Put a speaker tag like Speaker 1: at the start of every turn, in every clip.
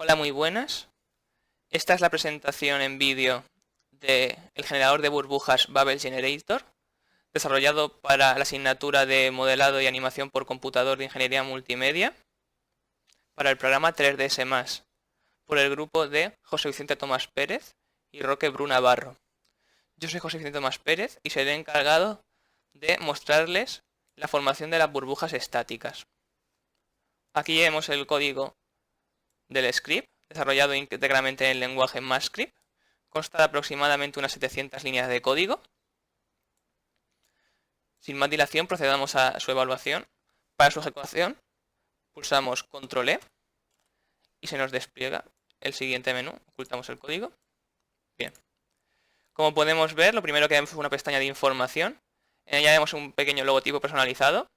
Speaker 1: Hola, muy buenas. Esta es la presentación en vídeo del generador de burbujas Bubble Generator, desarrollado para la asignatura de Modelado y Animación por Computador de Ingeniería Multimedia, para el programa 3ds+, por el grupo de José Vicente Tomás Pérez y Roque Bru Navarro. Yo soy José Vicente Tomás Pérez y seré encargado de mostrarles la formación de las burbujas estáticas. Aquí vemos el código del script, desarrollado íntegramente en el lenguaje MathScript. Consta de aproximadamente unas 700 líneas de código. Sin más dilación, procedamos a su evaluación. Para su ejecución, pulsamos Control E y se nos despliega el siguiente menú. Ocultamos el código. Bien. Como podemos ver, lo primero que vemos es una pestaña de información. En ella vemos un pequeño logotipo personalizado,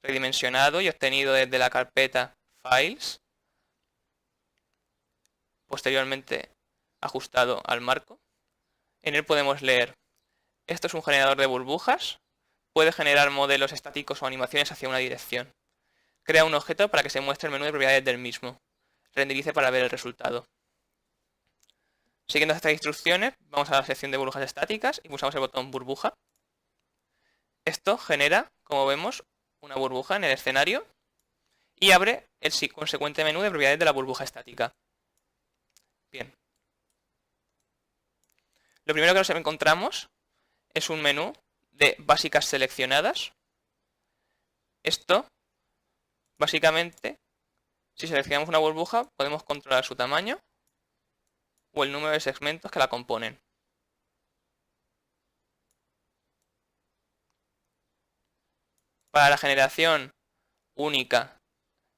Speaker 1: redimensionado y obtenido desde la carpeta Files, posteriormente ajustado al marco. En él podemos leer: esto es un generador de burbujas, puede generar modelos estáticos o animaciones hacia una dirección. Crea un objeto para que se muestre el menú de propiedades del mismo. Renderice para ver el resultado. Siguiendo estas instrucciones, vamos a la sección de burbujas estáticas y pulsamos el botón burbuja. Esto genera, como vemos, una burbuja en el escenario y abre el consecuente menú de propiedades de la burbuja estática. Bien. Lo primero que nos encontramos es un menú de básicas seleccionadas. Esto, básicamente, si seleccionamos una burbuja, podemos controlar su tamaño o el número de segmentos que la componen. Para la generación única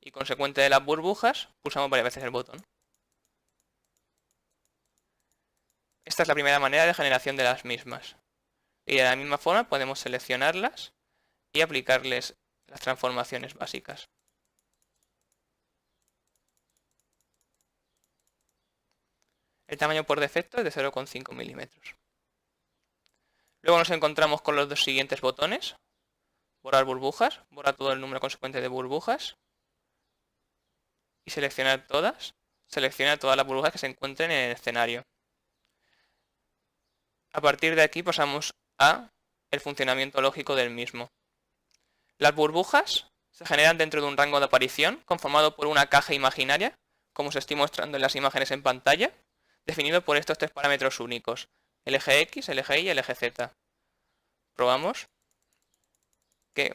Speaker 1: y consecuente de las burbujas, pulsamos varias veces el botón. Esta es la primera manera de generación de las mismas. Y de la misma forma podemos seleccionarlas y aplicarles las transformaciones básicas. El tamaño por defecto es de 0,5 milímetros. Luego nos encontramos con los dos siguientes botones. Borrar burbujas, borra todo el número consecuente de burbujas. Y seleccionar todas. Selecciona todas las burbujas que se encuentren en el escenario. A partir de aquí pasamos a el funcionamiento lógico del mismo. Las burbujas se generan dentro de un rango de aparición conformado por una caja imaginaria, como se estoy mostrando en las imágenes en pantalla, definido por estos tres parámetros únicos: el eje X, el eje Y y el eje Z. Probamos que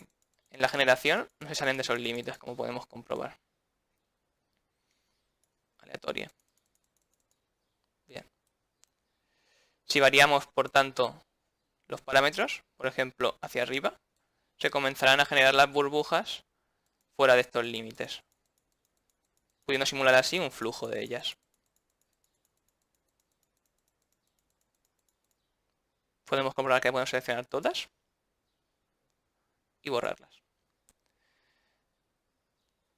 Speaker 1: en la generación no se salen de esos límites, como podemos comprobar. Aleatoria. Bien. Si variamos, por tanto, los parámetros, por ejemplo, hacia arriba, se comenzarán a generar las burbujas fuera de estos límites, pudiendo simular así un flujo de ellas. Podemos comprobar que podemos seleccionar todas y borrarlas.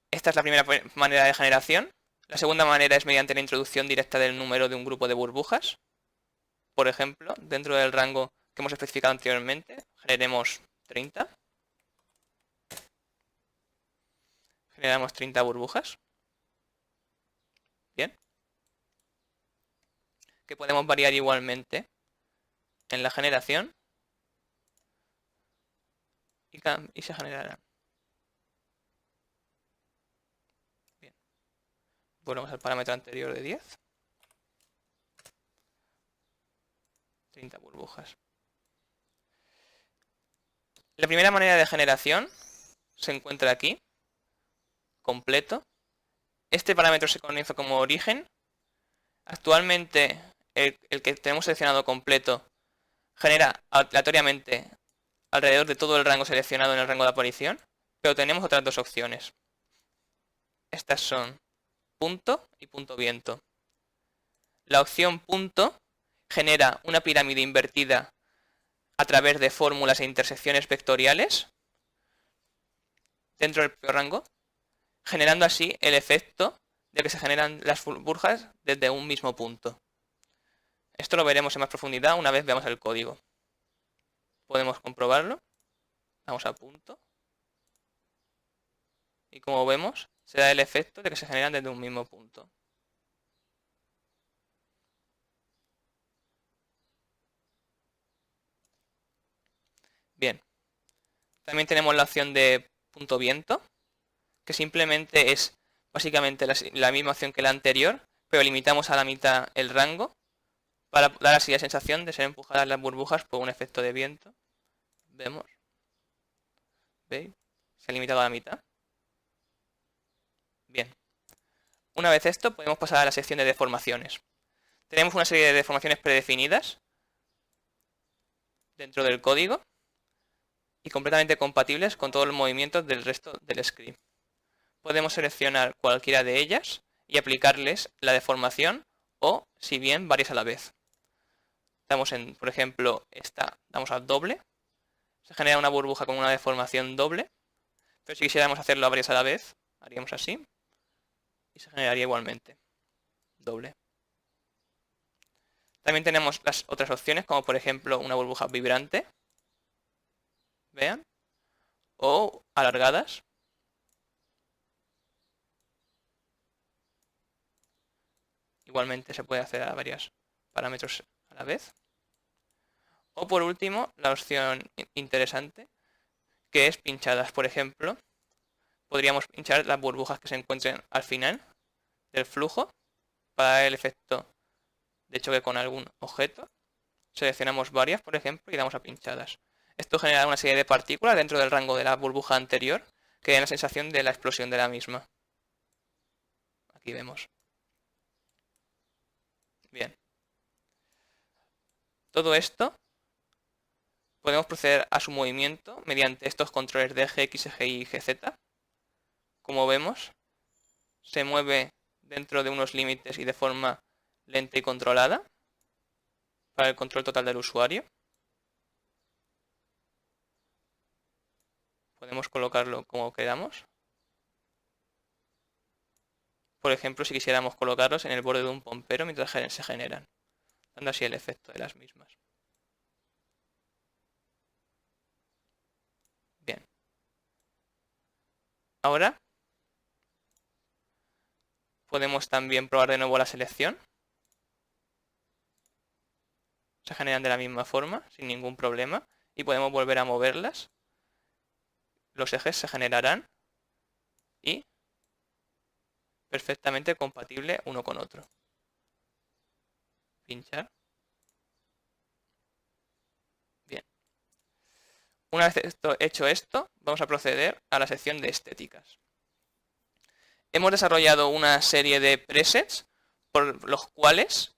Speaker 1: Esta es la primera manera de generación. La segunda manera es mediante la introducción directa del número de un grupo de burbujas. Por ejemplo, dentro del rango que hemos especificado anteriormente, generemos 30. Generamos 30 burbujas. Bien. Que podemos variar igualmente en la generación y se generarán. Bien. Volvemos al parámetro anterior de 10. 30 burbujas. La primera manera de generación se encuentra aquí, completo. Este parámetro se conoce como origen. Actualmente el que tenemos seleccionado completo genera aleatoriamente alrededor de todo el rango seleccionado en el rango de aparición, pero tenemos otras dos opciones. Estas son punto y punto viento. La opción punto genera una pirámide invertida a través de fórmulas e intersecciones vectoriales dentro del propio rango, generando así el efecto de que se generan las burbujas desde un mismo punto. Esto lo veremos en más profundidad una vez veamos el código. Podemos comprobarlo. Vamos a punto. Y como vemos, se da el efecto de que se generan desde un mismo punto. Bien. También tenemos la opción de punto viento, que simplemente es básicamente la misma opción que la anterior, pero limitamos a la mitad el rango para dar así la sensación de ser empujadas las burbujas por un efecto de viento. Vemos. ¿Veis? Se ha limitado a la mitad. Bien. Una vez esto, podemos pasar a la sección de deformaciones. Tenemos una serie de deformaciones predefinidas dentro del código y completamente compatibles con todos los movimientos del resto del script. Podemos seleccionar cualquiera de ellas y aplicarles la deformación o, si bien, varias a la vez. Damos en, por ejemplo, esta, damos a doble. Se genera una burbuja con una deformación doble. Pero si quisiéramos hacerlo a varias a la vez, haríamos así. Y se generaría igualmente. Doble. También tenemos las otras opciones, como por ejemplo una burbuja vibrante. Vean. O alargadas. Igualmente se puede hacer a varios parámetros a la vez. O por último, la opción interesante, que es pinchadas. Por ejemplo, podríamos pinchar las burbujas que se encuentren al final del flujo para dar el efecto de choque con algún objeto. Seleccionamos varias, por ejemplo, y damos a pinchadas. Esto genera una serie de partículas dentro del rango de la burbuja anterior que dan la sensación de la explosión de la misma. Aquí vemos. Bien. Todo esto podemos proceder a su movimiento mediante estos controles de GX, GY y GZ. Como vemos, se mueve dentro de unos límites y de forma lenta y controlada para el control total del usuario. Podemos colocarlo como queramos. Por ejemplo, si quisiéramos colocarlos en el borde de un pompero mientras se generan, dando así el efecto de las mismas. Bien. Ahora podemos también probar de nuevo la selección. Se generan de la misma forma, sin ningún problema, y podemos volver a moverlas. Los ejes se generarán y perfectamente compatible uno con otro. Pinchar. Bien. Una vez hecho esto, vamos a proceder a la sección de estéticas. Hemos desarrollado una serie de presets por los cuales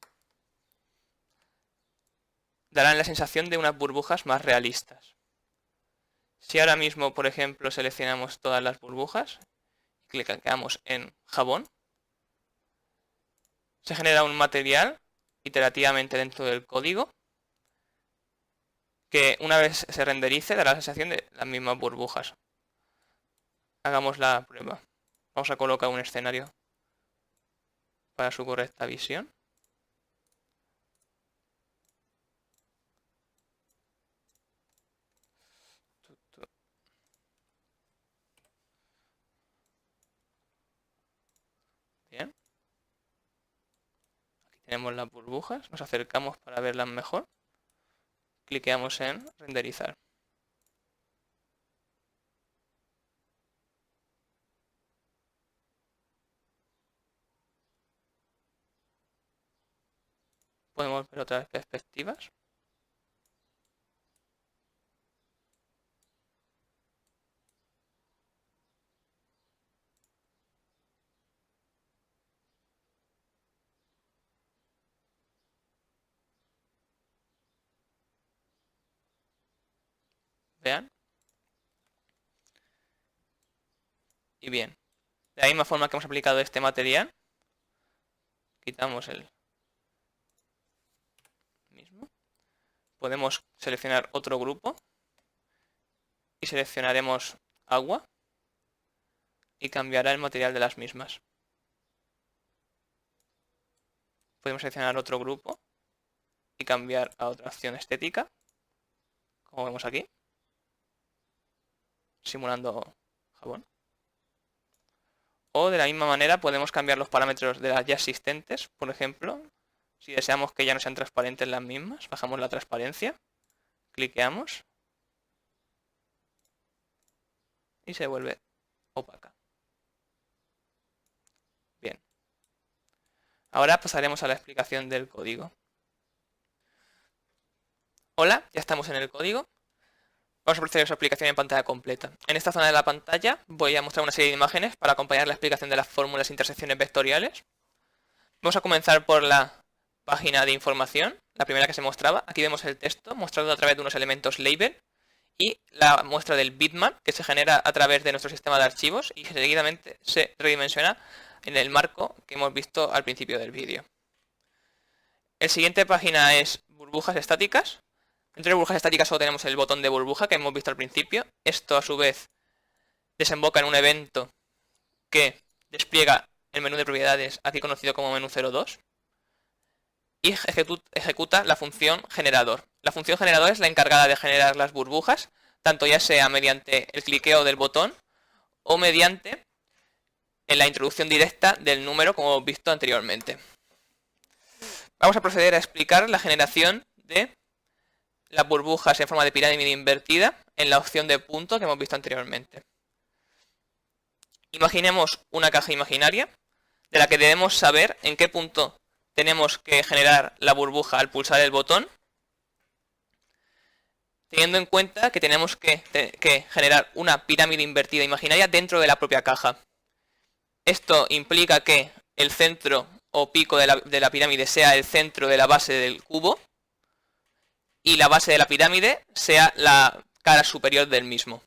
Speaker 1: darán la sensación de unas burbujas más realistas. Si ahora mismo, por ejemplo, seleccionamos todas las burbujas y clicamos en jabón, se genera un material iterativamente dentro del código que una vez se renderice dará la sensación de las mismas burbujas. Hagamos la prueba. Vamos a colocar un escenario para su correcta visión. Bien. Aquí tenemos las burbujas. Nos acercamos para verlas mejor. Cliqueamos en renderizar. Podemos ver otras perspectivas. Vean. Y bien. De la misma forma que hemos aplicado este material, quitamos el mismo. Podemos seleccionar otro grupo y seleccionaremos agua y cambiará el material de las mismas. Podemos seleccionar otro grupo y cambiar a otra opción estética, como vemos aquí, simulando jabón. O de la misma manera podemos cambiar los parámetros de las ya existentes. Por ejemplo, si deseamos que ya no sean transparentes las mismas, bajamos la transparencia, cliqueamos y se vuelve opaca. Bien. Ahora pasaremos a la explicación del código. Hola, ya estamos en el código. Vamos a proceder a su explicación en pantalla completa. En esta zona de la pantalla voy a mostrar una serie de imágenes para acompañar la explicación de las fórmulas e intersecciones vectoriales. Vamos a comenzar por la página de información, la primera que se mostraba. Aquí vemos el texto mostrado a través de unos elementos label y la muestra del bitmap que se genera a través de nuestro sistema de archivos y que seguidamente se redimensiona en el marco que hemos visto al principio del vídeo. El siguiente página es burbujas estáticas. Dentro de burbujas estáticas solo tenemos el botón de burbuja que hemos visto al principio. Esto a su vez desemboca en un evento que despliega el menú de propiedades, aquí conocido como menú 02, y ejecuta la función generador. La función generador es la encargada de generar las burbujas, tanto ya sea mediante el cliqueo del botón o mediante la introducción directa del número como hemos visto anteriormente. Vamos a proceder a explicar la generación de las burbujas en forma de pirámide invertida en la opción de punto que hemos visto anteriormente. Imaginemos una caja imaginaria de la que debemos saber en qué punto tenemos que generar la burbuja al pulsar el botón, teniendo en cuenta que tenemos que generar una pirámide invertida imaginaria dentro de la propia caja. Esto implica que el centro o pico de la pirámide sea el centro de la base del cubo y la base de la pirámide sea la cara superior del mismo.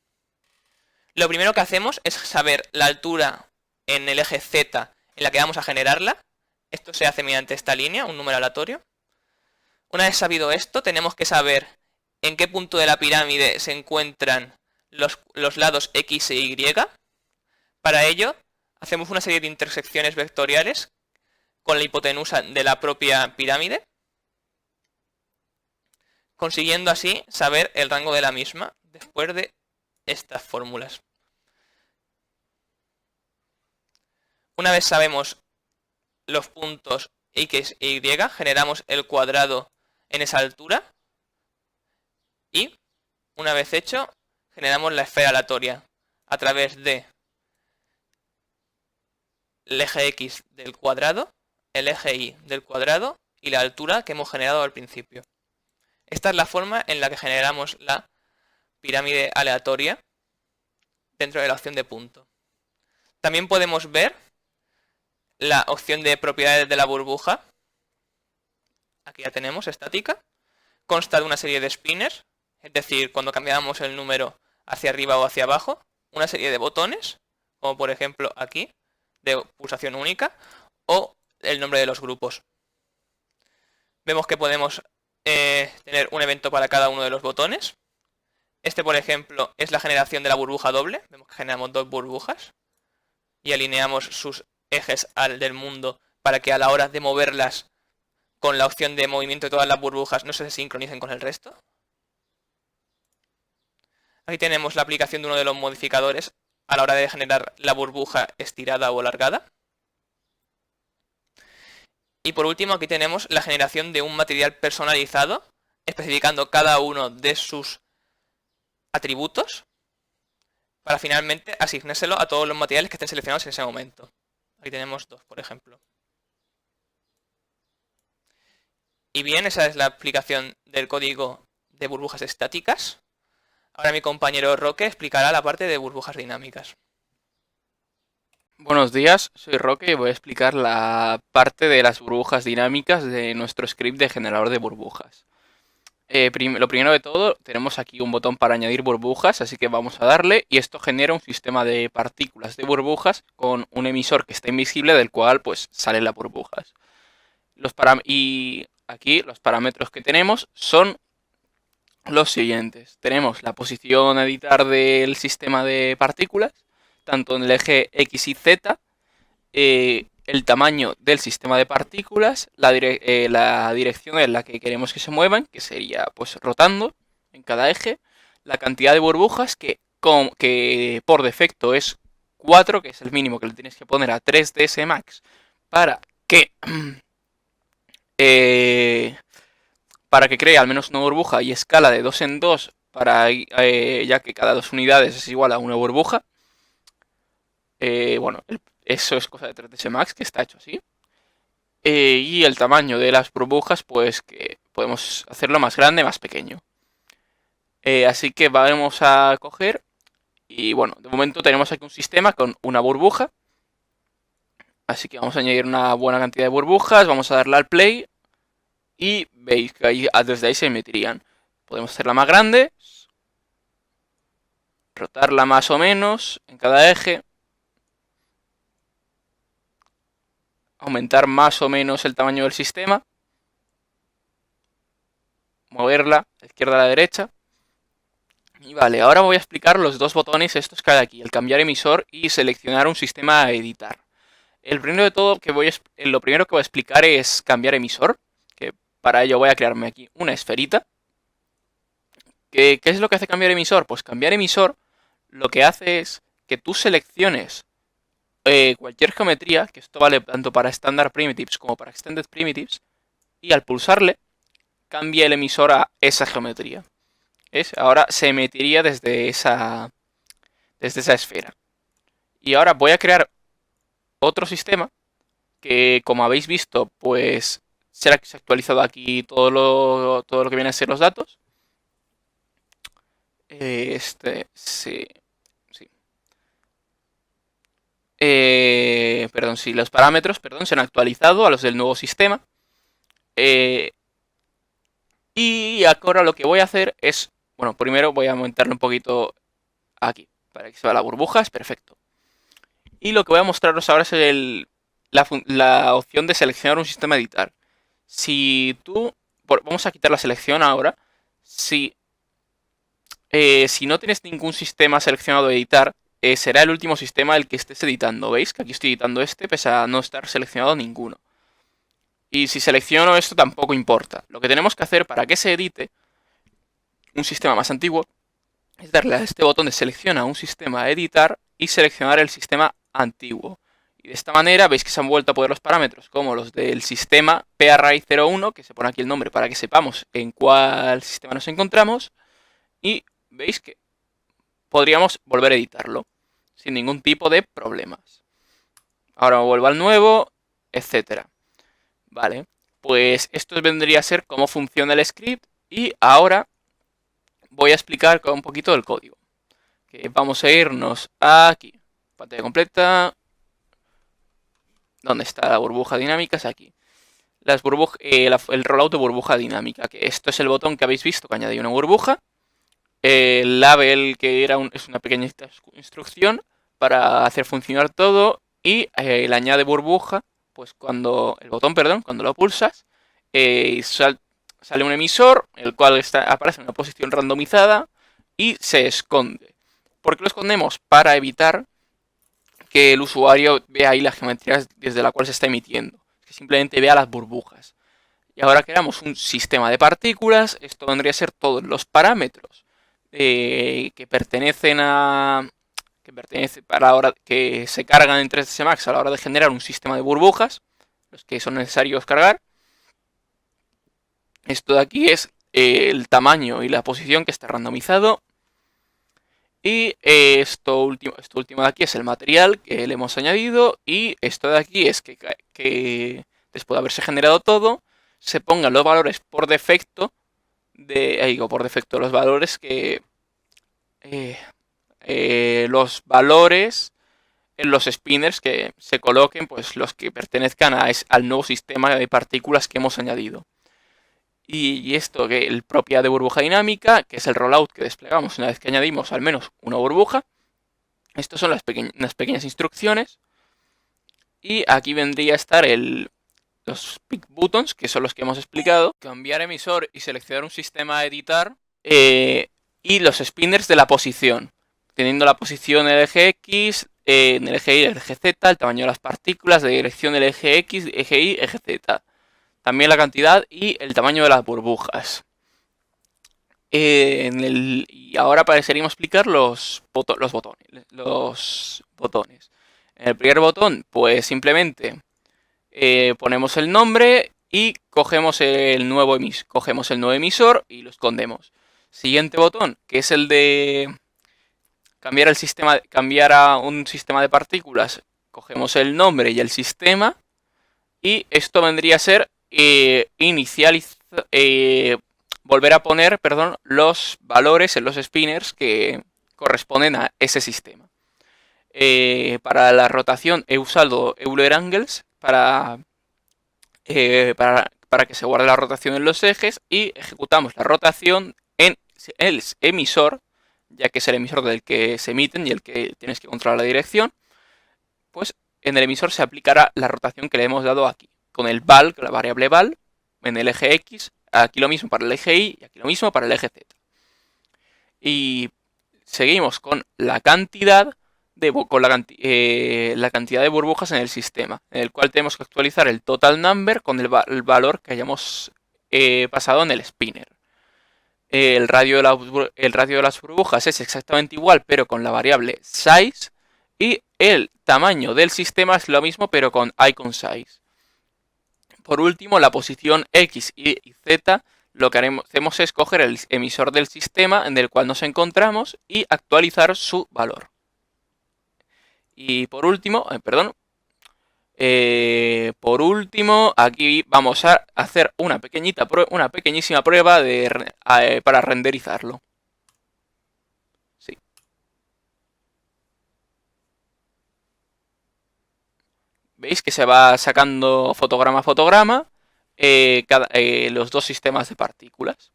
Speaker 1: Lo primero que hacemos es saber la altura en el eje Z en la que vamos a generarla. Esto se hace mediante esta línea, un número aleatorio. Una vez sabido esto, tenemos que saber en qué punto de la pirámide se encuentran los lados X e Y. Para ello, hacemos una serie de intersecciones vectoriales con la hipotenusa de la propia pirámide, consiguiendo así saber el rango de la misma después de estas fórmulas. Una vez sabemos los puntos X e Y, generamos el cuadrado en esa altura y, una vez hecho, generamos la esfera aleatoria a través de el eje X del cuadrado, el eje Y del cuadrado y la altura que hemos generado al principio. Esta es la forma en la que generamos la pirámide aleatoria dentro de la opción de punto. También podemos ver la opción de propiedades de la burbuja. Aquí ya tenemos estática. Consta de una serie de spinners, es decir, cuando cambiamos el número hacia arriba o hacia abajo, una serie de botones, como por ejemplo aquí, de pulsación única, o el nombre de los grupos. Vemos que podemos tener un evento para cada uno de los botones. Este, por ejemplo, es la generación de la burbuja doble. Vemos que generamos dos burbujas y alineamos sus ejes al del mundo para que a la hora de moverlas con la opción de movimiento de todas las burbujas no se sincronicen con el resto. Aquí tenemos la aplicación de uno de los modificadores a la hora de generar la burbuja estirada o alargada. Y por último aquí tenemos la generación de un material personalizado, especificando cada uno de sus atributos para finalmente asignárselo a todos los materiales que estén seleccionados en ese momento. Aquí tenemos dos, por ejemplo. Y bien, esa es la aplicación del código de burbujas estáticas. Ahora mi compañero Roque explicará la parte de burbujas dinámicas.
Speaker 2: Buenos días, soy Roque y voy a explicar la parte de las burbujas dinámicas de nuestro script de generador de burbujas. Lo primero de todo, tenemos aquí un botón para añadir burbujas, así que vamos a darle y esto genera un sistema de partículas de burbujas con un emisor que está invisible del cual pues salen las burbujas. Y aquí los parámetros que tenemos son los siguientes. Tenemos la posición a editar del sistema de partículas, tanto en el eje X y Z, el tamaño del sistema de partículas, la dirección en la que queremos que se muevan, que sería pues rotando en cada eje, la cantidad de burbujas que por defecto es 4, que es el mínimo que le tienes que poner a 3ds Max para que cree al menos una burbuja y escala de 2 en 2 para ya que cada 2 unidades es igual a una burbuja. Bueno, eso es cosa de 3ds Max, que está hecho así. Y el tamaño de las burbujas, pues que podemos hacerlo más grande, más pequeño. Así que vamos a coger y bueno, de momento tenemos aquí un sistema con una burbuja. Así que vamos a añadir una buena cantidad de burbujas, vamos a darle al play y veis que ahí, desde ahí se emitirían. Podemos hacerla más grande, rotarla más o menos en cada eje, aumentar más o menos el tamaño del sistema, moverla a la izquierda a la derecha. Y vale, ahora voy a explicar los dos botones estos que hay aquí, el cambiar emisor y seleccionar un sistema a editar. Lo primero que voy a explicar es cambiar emisor, que para ello voy a crearme aquí una esferita. ¿Qué es lo que hace cambiar emisor? Pues cambiar emisor lo que hace es que tú selecciones cualquier geometría, que esto vale tanto para Standard Primitives como para Extended Primitives, y al pulsarle cambia el emisor a esa geometría. ¿Ves? Ahora se emitiría desde esa esfera. Y ahora voy a crear otro sistema que, como habéis visto, pues se ha actualizado aquí todo lo que viene a ser los datos. Sí. Perdón, sí, los parámetros, perdón, se han actualizado a los del nuevo sistema. Y ahora lo que voy a hacer es, bueno, primero voy a aumentarle un poquito aquí, para que se vea la burbuja, es perfecto. Y lo que voy a mostraros ahora es la opción de seleccionar un sistema a editar. Si tú, vamos a quitar la selección ahora, si no tienes ningún sistema seleccionado a editar, será el último sistema el que estés editando. ¿Veis? Que aquí estoy editando pese a no estar seleccionado ninguno. Y si selecciono esto tampoco importa. Lo que tenemos que hacer para que se edite un sistema más antiguo es darle a este botón de selecciona un sistema a editar y seleccionar el sistema antiguo. Y de esta manera veis que se han vuelto a poner los parámetros como los del sistema PArray01, que se pone aquí el nombre para que sepamos en cuál sistema nos encontramos. Y veis que podríamos volver a editarlo sin ningún tipo de problemas. Ahora me vuelvo al nuevo, etcétera. Vale, pues esto vendría a ser cómo funciona el script y ahora voy a explicar un poquito del código. Que vamos a irnos aquí, pantalla completa. ¿Dónde está la burbuja dinámica? Es aquí. El rollout de burbuja dinámica, que esto es el botón que habéis visto que añade una burbuja. El label, que es una pequeña instrucción para hacer funcionar todo. Y el añade burbuja, pues cuando cuando lo pulsas, sale un emisor, el cual aparece en una posición randomizada y se esconde. ¿Por qué lo escondemos? Para evitar que el usuario vea ahí las geometrías desde la cual se está emitiendo. Que simplemente vea las burbujas. Y ahora creamos un sistema de partículas. Esto vendría a ser todos los parámetros que pertenecen que se cargan en 3ds Max a la hora de generar un sistema de burbujas, los que son necesarios cargar. Esto de aquí es el tamaño y la posición que está randomizado. Y esto último de aquí es el material que le hemos añadido. Y esto de aquí es que después de haberse generado todo, se pongan los valores por defecto. Los valores que... los valores en los spinners que se coloquen, pues los que pertenezcan al nuevo sistema de partículas que hemos añadido. Y esto, que el propiedad de burbuja dinámica, que es el rollout que desplegamos una vez que añadimos al menos una burbuja. Estas son las pequeñas instrucciones. Y aquí vendría a estar los pick buttons, que son los que hemos explicado. Cambiar emisor y seleccionar un sistema a editar. Y los spinners de la posición. Teniendo la posición en el eje X, en el eje Y, el eje Z, el tamaño de las partículas, de dirección del eje X, eje Y, eje Z. También la cantidad y el tamaño de las burbujas. Y ahora seguimos explicar los botones. En el primer botón, pues simplemente ponemos el nombre y cogemos el nuevo emisor y lo escondemos. Siguiente botón, que es el de cambiar a un sistema de partículas. Cogemos el nombre y el sistema. Y esto vendría a ser volver a poner, perdón, los valores en los spinners que corresponden a ese sistema. Para la rotación he usado Euler Angles para que se guarde la rotación en los ejes y ejecutamos la rotación en el emisor, ya que es el emisor del que se emiten y el que tienes que controlar la dirección. Pues en el emisor se aplicará la rotación que le hemos dado aquí, con el val, con la variable val, en el eje X, aquí lo mismo para el eje Y y aquí lo mismo para el eje Z. Y seguimos con la cantidad la cantidad de burbujas en el sistema, en el cual tenemos que actualizar el total number con el valor que hayamos pasado en el spinner. El radio de las burbujas es exactamente igual, pero con la variable size. Y el tamaño del sistema es lo mismo, pero con icon size. Por último, la posición X y Z, lo que hacemos es coger el emisor del sistema en el cual nos encontramos y actualizar su valor. Y por último, aquí vamos a hacer una pequeñísima prueba para renderizarlo. Sí. Veis que se va sacando fotograma a fotograma los dos sistemas de partículas.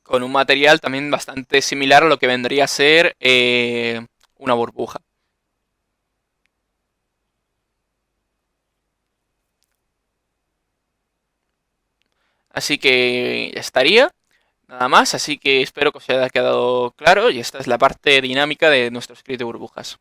Speaker 2: Con un material también bastante similar a lo que vendría a ser una burbuja. Así que ya estaría. Nada más, así que espero que os haya quedado claro y esta es la parte dinámica de nuestro script de burbujas.